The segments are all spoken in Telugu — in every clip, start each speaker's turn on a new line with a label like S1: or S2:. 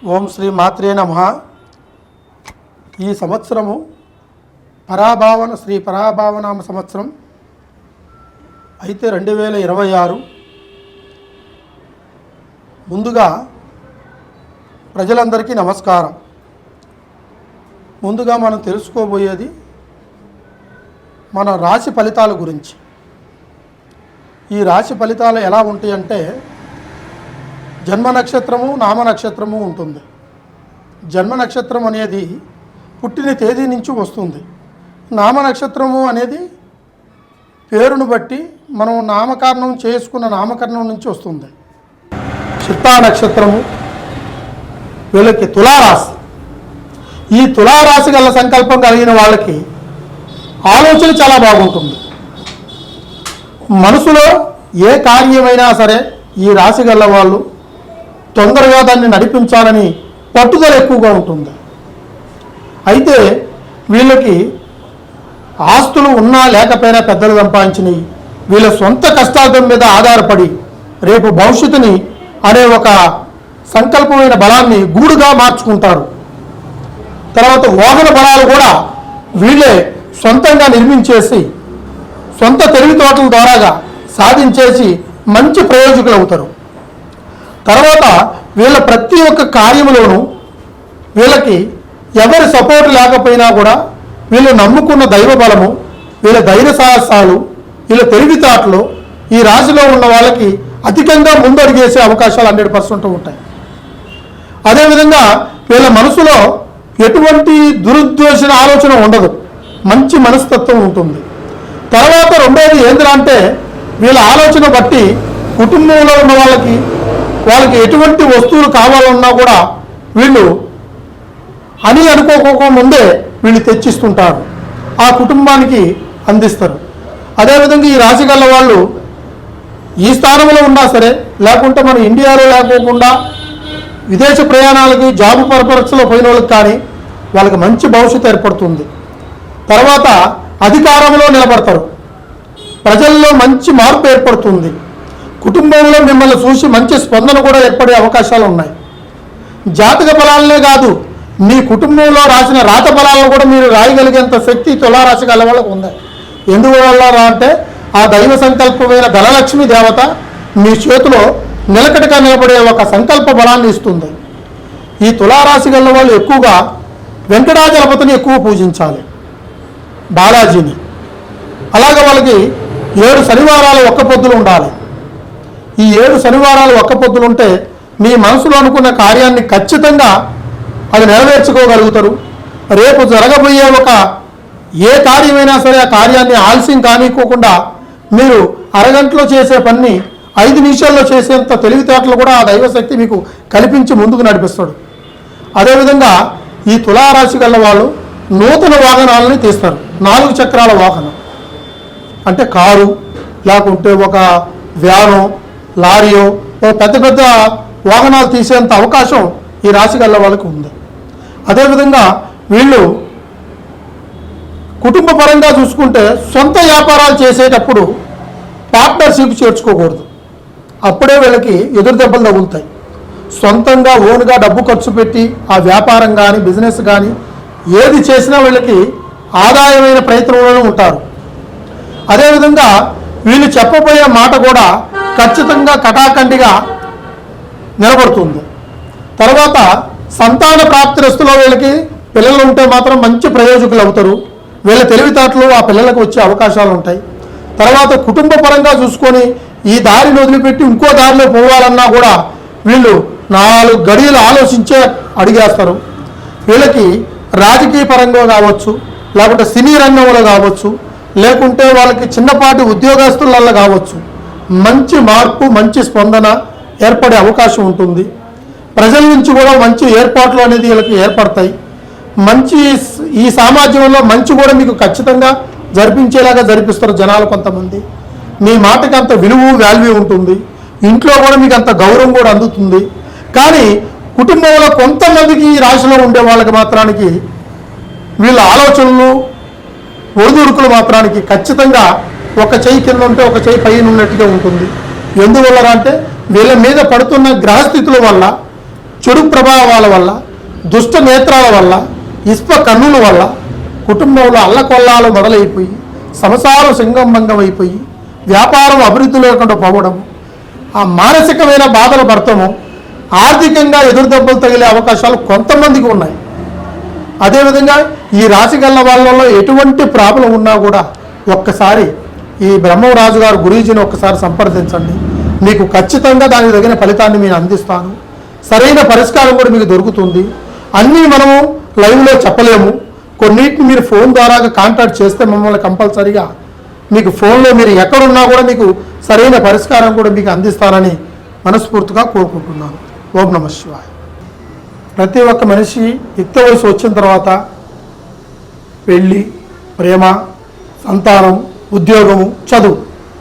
S1: ఓం శ్రీ మాత్రే నమః. ఈ సంవత్సరము పరాభావన శ్రీ పరాభావనామ సంవత్సరం అయితే 2026. ముందుగా ప్రజలందరికీ నమస్కారం. ముందుగా మనం తెలుసుకోబోయేది మన రాశి ఫలితాల గురించి. ఈ రాశి ఫలితాలు ఎలా ఉంటాయంటే జన్మ నక్షత్రము నామ నక్షత్రము ఉంటుంది. జన్మ నక్షత్రం అనేది పుట్టిన తేదీ నుంచి వస్తుంది. నామ నక్షత్రము అనేది పేరును బట్టి మనం నామకరణం చేసుకున్న నామకరణం నుంచి వస్తుంది. చిత్తా నక్షత్రము వీళ్ళకి తులారాశి. ఈ తులారాశి గల సంకల్పం కలిగిన వాళ్ళకి ఆలోచన చాలా బాగుంటుంది. మనసులో ఏ కార్యమైనా సరే ఈ రాశి గల వాళ్ళు తొందరగా దాన్ని నడిపించాలని పట్టుదల ఎక్కువగా ఉంటుంది. అయితే వీళ్ళకి ఆస్తులు ఉన్నా లేకపోయినా పెద్దలు సంపాదించినవి వీళ్ళ సొంత కష్టార్థం మీద ఆధారపడి రేపు భవిష్యత్తుని అనే ఒక సంకల్పమైన బలాన్ని గూడుగా మార్చుకుంటారు. తర్వాత వాహన బలాలు కూడా వీళ్ళే సొంతంగా నిర్మించేసి సొంత తెలివితేటల ద్వారాగా సాధించేసి మంచి ప్రయోజకులు అవుతారు. తర్వాత వీళ్ళ ప్రతి ఒక్క కార్యములోనూ వీళ్ళకి ఎవరి సపోర్ట్ లేకపోయినా కూడా వీళ్ళు నమ్ముకున్న దైవ బలము, వీళ్ళ ధైర్య సాహసాలు, వీళ్ళ తెలివితేటలు ఈ రాశిలో ఉన్న వాళ్ళకి అధికంగా ముందడుగేసే అవకాశాలు 100% ఉంటాయి. అదేవిధంగా వీళ్ళ మనసులో ఎటువంటి దురుద్దేశన ఆలోచన ఉండదు, మంచి మనస్తత్వం ఉంటుంది. తర్వాత రెండోది ఏంటంటే వీళ్ళ ఆలోచన బట్టి కుటుంబంలో ఉన్న వాళ్ళకి ఎటువంటి వస్తువులు కావాలన్నా కూడా వీళ్ళు అనుకోకముందే వీళ్ళు తెచ్చిస్తుంటారు, ఆ కుటుంబానికి అందిస్తారు. అదేవిధంగా ఈ రాశి గల వాళ్ళు ఈ స్థానంలో ఉన్నా సరే లేకుంటే మన ఇండియాలో లేకోకుండా విదేశ ప్రయాణాలకి జాబ్ పర్పస్లో పోయిన వాళ్ళకి కానీ వాళ్ళకి మంచి భవిష్యత్తు ఏర్పడుతుంది. తర్వాత అధికారంలో నిలబడతారు, ప్రజల్లో మంచి మార్పు ఏర్పడుతుంది. కుటుంబంలో మిమ్మల్ని చూసి మంచి స్పందన కూడా ఏర్పడే అవకాశాలు ఉన్నాయి. జాతక బలాలనే కాదు, మీ కుటుంబంలో రాసిన రాత బలాలను కూడా మీరు రాయగలిగేంత శక్తి తులారాశి గల వాళ్ళకు ఉంది. ఎందువల్ల అంటే ఆ దైవ సంకల్పమైన ధనలక్ష్మి దేవత మీ చేతిలో నిలకడగా నిలబడే ఒక సంకల్ప బలాన్ని ఇస్తుంది. ఈ తులారాశి గల వాళ్ళు ఎక్కువగా వెంకటాచలపతిని ఎక్కువ పూజించాలి, బాలాజీని. అలాగే వాళ్ళకి 7 శనివారాలు ఒక్క పొద్దులు ఉండాలి. ఈ 7 శనివారాలు ఒక్క పొద్దులు ఉంటే మీ మనసులో అనుకున్న కార్యాన్ని ఖచ్చితంగా అది నెరవేర్చుకోగలుగుతారు. రేపు జరగబోయే ఒక ఏ కార్యమైనా సరే ఆ కార్యాన్ని ఆలస్యం కానికోకుండా మీరు అరగంటలో చేసే పని 5 నిమిషాల్లో చేసేంత తెలివితేటలు కూడా ఆ దైవశక్తి మీకు కల్పించి ముందుకు నడిపిస్తాడు. అదేవిధంగా ఈ తులారాశి గల వాళ్ళు నూతన వాహనాలని తీస్తారు. 4 చక్రాల వాహనం అంటే కారు, లేకుంటే ఒక వ్యానో, లారీయో, పెద్ద పెద్ద వాహనాలు తీసేంత అవకాశం ఈ రాశి గల వాళ్ళకి ఉంది. అదేవిధంగా వీళ్ళు కుటుంబ పరంగా చూసుకుంటే సొంత వ్యాపారాలు చేసేటప్పుడు పార్ట్నర్షిప్ చేర్చుకోకూడదు, అప్పుడే వీళ్ళకి ఎదురు దెబ్బలు తగులుతాయి. సొంతంగా ఓన్గా డబ్బు ఖర్చు పెట్టి ఆ వ్యాపారం కానీ బిజినెస్ కానీ ఏది చేసినా వీళ్ళకి ఆదాయమైన ప్రయత్నంలోనే ఉంటారు. అదేవిధంగా వీళ్ళు చెప్పబోయే మాట కూడా ఖచ్చితంగా కటాకండిగా నిలబడుతుంది. తర్వాత సంతాన ప్రాప్తిరస్తులో వీళ్ళకి పిల్లలు ఉంటే మాత్రం మంచి ప్రయోజకులు అవుతారు. వీళ్ళ తెలివితేటలు ఆ పిల్లలకు వచ్చే అవకాశాలు ఉంటాయి. తర్వాత కుటుంబ పరంగా చూసుకొని ఈ దారిని వదిలిపెట్టి ఇంకో దారిలో పోవాలన్నా కూడా వీళ్ళు 4 గడియలు ఆలోచించే అడిగేస్తారు. వీళ్ళకి రాజకీయ పరంగా కావచ్చు, లేకుంటే సినీ రంగంలో కావచ్చు, లేకుంటే వాళ్ళకి చిన్నపాటి ఉద్యోగస్తులలో కావచ్చు మంచి మార్పు, మంచి స్పందన ఏర్పడే అవకాశం ఉంటుంది. ప్రజల నుంచి కూడా మంచి ఏర్పాట్లు అనేది వీళ్ళకి ఏర్పడతాయి. మంచి ఈ సమాజంలో మంచి కూడా మీకు ఖచ్చితంగా జరిపించేలాగా జరిపిస్తారు జనాలు. కొంతమంది మీ మాటకి అంత విలువ వాల్యూ ఉంటుంది, ఇంట్లో కూడా మీకు అంత గౌరవం కూడా అందుతుంది. కానీ కుటుంబంలో కొంతమందికి ఈ రాశిలో ఉండే వాళ్ళకి మాత్రానికి వీళ్ళ ఆలోచనలు ఒడిదుడుకులు మాత్రానికి ఖచ్చితంగా ఒక చెయ్యి కింద ఉంటే ఒక చెయ్యి పైన ఉన్నట్టుగా ఉంటుంది. ఎందువల్ల అంటే వీళ్ళ మీద పడుతున్న గ్రహస్థితుల వల్ల చెడు ప్రభావాల వల్ల, దుష్ట నేత్రాల వల్ల, ఇష్ప కన్నుల వల్ల కుటుంబంలో అల్లకొల్లాలు మొదలైపోయి సంసారం సింగంభంగం అయిపోయి వ్యాపారం అభివృద్ధి లేకుండా పోవడం, ఆ మానసికమైన బాధలు పడతాము, ఆర్థికంగా ఎదురుదెబ్బలు తగిలే అవకాశాలు కొంతమందికి ఉన్నాయి. అదేవిధంగా ఈ రాశి గల్ల వాళ్ళలో ఎటువంటి ప్రాబ్లం ఉన్నా కూడా ఒక్కసారి ఈ బ్రహ్మరాజు గారు గురూజీని ఒక్కసారి సంప్రదించండి. మీకు ఖచ్చితంగా దానికి తగిన ఫలితాన్ని నేను అందిస్తాను. సరైన పరిష్కారం కూడా మీకు దొరుకుతుంది. అన్నీ మనము లైవ్లో చెప్పలేము. కొన్నిటిని మీరు ఫోన్ ద్వారా కాంటాక్ట్ చేస్తే మమ్మల్ని కంపల్సరీగా మీకు ఫోన్లో మీరు ఎక్కడున్నా కూడా మీకు సరైన పరిష్కారం కూడా మీకు అందిస్తానని మనస్ఫూర్తిగా కోరుకుంటున్నాను. ఓం నమః శివాయ. ప్రతి ఒక్క మనిషి యుక్త వయసు వచ్చిన తర్వాత పెళ్ళి, ప్రేమ, సంతానం, ఉద్యోగము, చదువు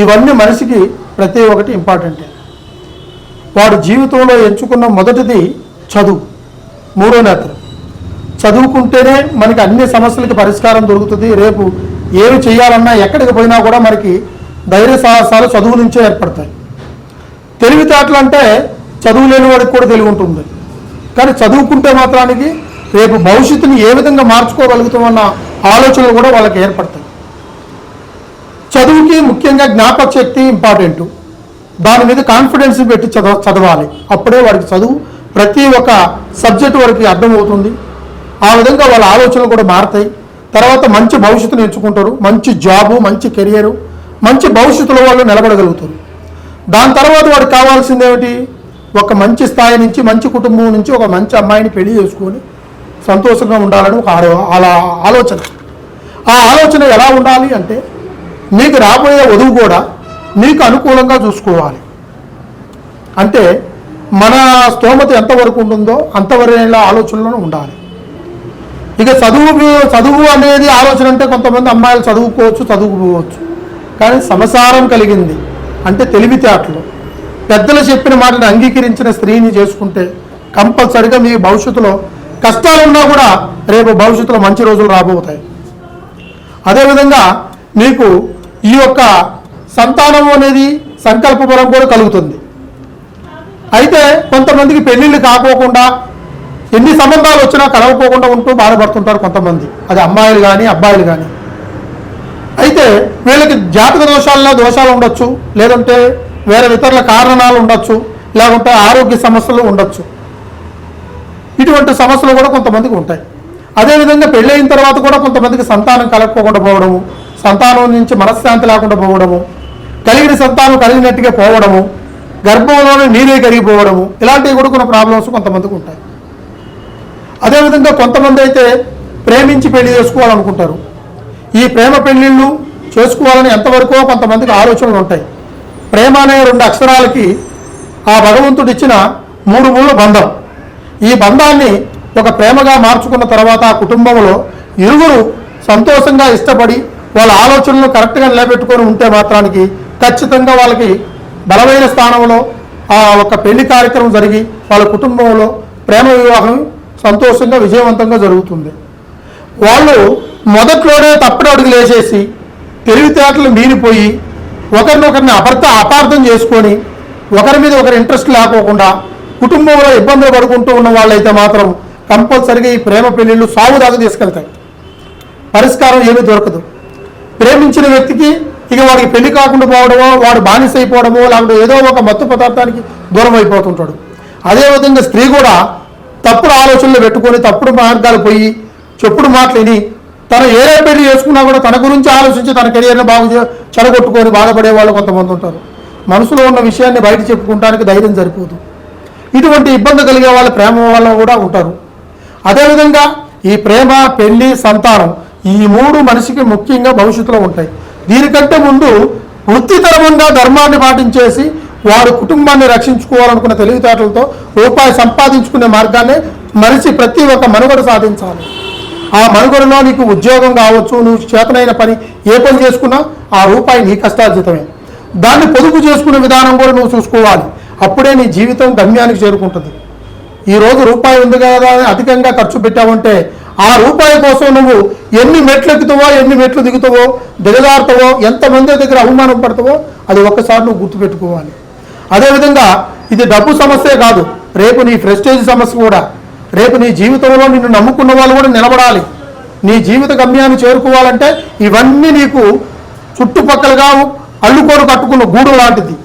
S1: ఇవన్నీ మనిషికి ప్రతి ఒక్కటి ఇంపార్టెంటే. వాడు జీవితంలో ఎంచుకున్న మొదటిది చదువు, మూడో నేత్రం. చదువుకుంటేనే మనకి అన్ని సమస్యలకి పరిష్కారం దొరుకుతుంది. రేపు ఏమి చేయాలన్నా ఎక్కడికి పోయినా కూడా మనకి ధైర్య సాహసాలు చదువు నుంచే ఏర్పడతాయి. తెలివితేటలు అంటే చదువు లేని వాడికి కూడా తెలివి ఉంటుంది. కానీ చదువుకుంటే మాత్రానికి రేపు భవిష్యత్తుని ఏ విధంగా మార్చుకోగలుగుతామన్న ఆలోచనలు కూడా వాళ్ళకి ఏర్పడతాయి. చదువుకి ముఖ్యంగా జ్ఞాపక శక్తి ఇంపార్టెంట్. దాని మీద కాన్ఫిడెన్స్ పెట్టి చదవాలి. అప్పుడే వాడికి చదువు ప్రతి ఒక్క సబ్జెక్టు వారికి అర్థమవుతుంది. ఆ విధంగా వాళ్ళ ఆలోచనలు కూడా మారుతాయి. తర్వాత మంచి భవిష్యత్తును ఎంచుకుంటారు. మంచి జాబు, మంచి కెరియరు, మంచి భవిష్యత్తులో వాళ్ళు నిలబడగలుగుతారు. దాని తర్వాత వాడికి కావాల్సింది ఏమిటి? ఒక మంచి స్థాయి నుంచి, మంచి కుటుంబం నుంచి ఒక మంచి అమ్మాయిని పెళ్లి చేసుకొని సంతోషంగా ఉండాలని ఒక ఆలోచన. ఆ ఆలోచన ఎలా ఉండాలి అంటే మీకు రాబోయే వధువు కూడా మీకు అనుకూలంగా చూసుకోవాలి. అంటే మన స్తోమత ఎంతవరకు ఉంటుందో అంతవరకు ఆలోచనలో ఉండాలి. ఇక చదువు అనేది ఆలోచన అంటే కొంతమంది అమ్మాయిలు చదువుకోవచ్చు, చదువుకోవచ్చు. కానీ సంసారం కలిగింది అంటే తెలివితేటలు, పెద్దలు చెప్పిన మాటను అంగీకరించిన స్త్రీని చేసుకుంటే కంపల్సరిగా మీ భవిష్యత్తులో కష్టాలున్నా కూడా రేపు భవిష్యత్తులో మంచి రోజులు రాబోతాయి. అదేవిధంగా మీకు ఈ యొక్క సంతానం అనేది సంకల్ప బలం కూడా కలుగుతుంది. అయితే కొంతమందికి పెళ్ళిళ్ళు కాకోకుండా ఎన్ని సంబంధాలు వచ్చినా కలవకోకుండా ఉంటూ బాధపడుతుంటారు కొంతమంది. అది అమ్మాయిలు కానీ అబ్బాయిలు కానీ. అయితే వీళ్ళకి జాతక దోషాలు ఉండొచ్చు, లేదంటే వేరే ఇతరుల కారణాలు ఉండొచ్చు, లేకుంటే ఆరోగ్య సమస్యలు ఉండొచ్చు. ఇటువంటి సమస్యలు కూడా కొంతమందికి ఉంటాయి. అదేవిధంగా పెళ్ళైన తర్వాత కూడా కొంతమందికి సంతానం కలగకోకుండా పోవడము, సంతానం నుంచి మనశ్శాంతి లేకుండా పోవడము, కలిగిన సంతానం కలిగినట్టుగా పోవడము, గర్భంలోనే నీరే కరిగిపోవడము, ఇలాంటివి కూడా కొన్ని ప్రాబ్లమ్స్ కొంతమందికి ఉంటాయి. అదేవిధంగా కొంతమంది అయితే ప్రేమించి పెళ్లి చేసుకోవాలనుకుంటారు. ఈ ప్రేమ పెళ్ళిళ్ళు చేసుకోవాలని ఎంతవరకో కొంతమందికి ఆలోచనలు ఉంటాయి. ప్రేమ అనే 2 అక్షరాలకి ఆ భగవంతుడు ఇచ్చిన 3 మూల బంధం. ఈ బంధాన్ని ఒక ప్రేమగా మార్చుకున్న తర్వాత ఆ కుటుంబంలో ఇరువురు సంతోషంగా ఇష్టపడి వాళ్ళ ఆలోచనలు కరెక్ట్గా నిలబెట్టుకొని ఉంటే మాత్రానికి ఖచ్చితంగా వాళ్ళకి బలమైన స్థానంలో ఆ ఒక పెళ్లి కార్యక్రమం జరిగి వాళ్ళ కుటుంబంలో ప్రేమ వివాహం సంతోషంగా విజయవంతంగా జరుగుతుంది. వాళ్ళు మొదట్లోనే తప్పుడు అడుగులు వేసేసి తెలివితేటలు మీరిపోయి ఒకరినొకరిని అపార్థం చేసుకొని ఒకరి మీద ఒకరి ఇంట్రెస్ట్ లేకోకుండా కుటుంబంలో ఇబ్బందులు పడుకుంటూ ఉన్న వాళ్ళైతే మాత్రం కంపల్సరిగా ఈ ప్రేమ పెళ్ళిళ్ళు సాగు దాకా తీసుకెళ్తాయి. పరిష్కారం ఏమీ దొరకదు. ప్రేమించిన వ్యక్తికి ఇక వాడికి పెళ్లి కాకుండా పోవడమో, వాడు బానిస అయిపోవడమో, లేకపోతే ఏదో ఒక మత్తు పదార్థానికి దూరం అయిపోతుంటాడు. అదేవిధంగా స్త్రీ కూడా తప్పుడు ఆలోచనలు పెట్టుకొని తప్పుడు మార్గాలు పోయి చెప్పుడు మాటలని తను ఏ పెళ్లి చేసుకున్నా కూడా తన గురించి ఆలోచించి తన కెరియర్ని చెడగొట్టుకొని బాధపడే వాళ్ళు కొంతమంది ఉంటారు. మనసులో ఉన్న విషయాన్ని బయట చెప్పుకోవడానికి ధైర్యం సరిపోదు. ఇటువంటి ఇబ్బంది కలిగే వాళ్ళ ప్రేమ వల్ల కూడా ఉంటారు. అదేవిధంగా ఈ ప్రేమ, పెళ్లి, సంతానం ఈ 3 మనిషికి ముఖ్యంగా భవిష్యత్తులో ఉంటాయి. దీనికంటే ముందు వృత్తిపరంగా ధర్మాన్ని పాటించేసి వారి కుటుంబాన్ని రక్షించుకోవాలనుకున్న తెలివితేటలతో రూపాయి సంపాదించుకునే మార్గాన్ని మనిషి ప్రతి ఒక్క మనుగడ సాధించాలి. ఆ మనుగడలో నీకు ఉద్యోగం కావచ్చు, నువ్వు చేతనైన పని ఏ పని చేసుకున్నా ఆ రూపాయి నీ కష్టార్జితమే. దాన్ని పొదుపు చేసుకునే విధానం కూడా నువ్వు చూసుకోవాలి. అప్పుడే నీ జీవితం గమ్యానికి చేరుకుంటుంది. ఈరోజు రూపాయి ఉంది కదా అని అధికంగా ఖర్చు పెట్టావంటే ఆ రూపాయి కోసం నువ్వు ఎన్ని మెట్లు ఎక్కుతావో, ఎన్ని మెట్లు దిగుతావో, దిగజారుతావో, ఎంతమంది దగ్గర అవమానం పడతావో అది ఒక్కసారి నువ్వు గుర్తుపెట్టుకోవాలి. అదేవిధంగా ఇది డబ్బు సమస్యే కాదు, రేపు నీ ప్రెస్టేజ్ సమస్య కూడా, రేపు నీ జీవితంలో నిన్ను నమ్ముకున్న వాళ్ళు కూడా నిలబడాలి. నీ జీవిత గమ్యాన్ని చేరుకోవాలంటే ఇవన్నీ నీకు చుట్టుపక్కలగా అల్లుకోరు కట్టుకున్న గూడు లాంటిది.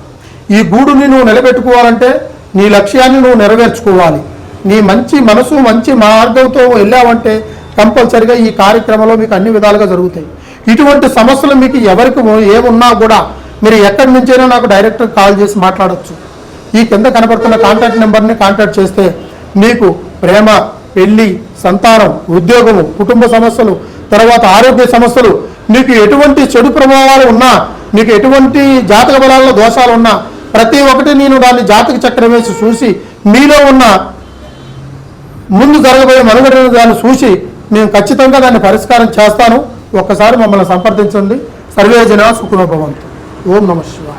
S1: ఈ గూడుని నువ్వు నిలబెట్టుకోవాలంటే నీ లక్ష్యాన్ని నువ్వు నెరవేర్చుకోవాలి. నీ మంచి మనసు మంచి మార్గంతో వెళ్ళావంటే కంపల్సరిగా ఈ కార్యక్రమంలో మీకు అన్ని విధాలుగా జరుగుతాయి. ఇటువంటి సమస్యలు మీకు ఎవరికి ఏమున్నా కూడా మీరు ఎక్కడి నుంచైనా నాకు డైరెక్ట్గా కాల్ చేసి మాట్లాడవచ్చు. ఈ కింద కనబడుతున్న కాంటాక్ట్ నెంబర్ని కాంటాక్ట్ చేస్తే మీకు ప్రేమ, పెళ్లి, సంతానం, ఉద్యోగము, కుటుంబ సమస్యలు, తర్వాత ఆరోగ్య సమస్యలు, మీకు ఎటువంటి చెడు ప్రభావాలు ఉన్నా, మీకు ఎటువంటి జాతక బలాల్లో దోషాలు ఉన్నా ప్రతి ఒక్కటి నేను దాన్ని జాతక చక్రం వేసి చూసి మీలో ఉన్న ముందు జరగబోయే మనుగడను దాన్ని చూసి నేను ఖచ్చితంగా దాన్ని పరిష్కారం చేస్తాను. ఒక్కసారి మమ్మల్ని సంప్రదించండి. సర్వే జనా సుఖినో భవంతు. ఓం నమః శివాయ.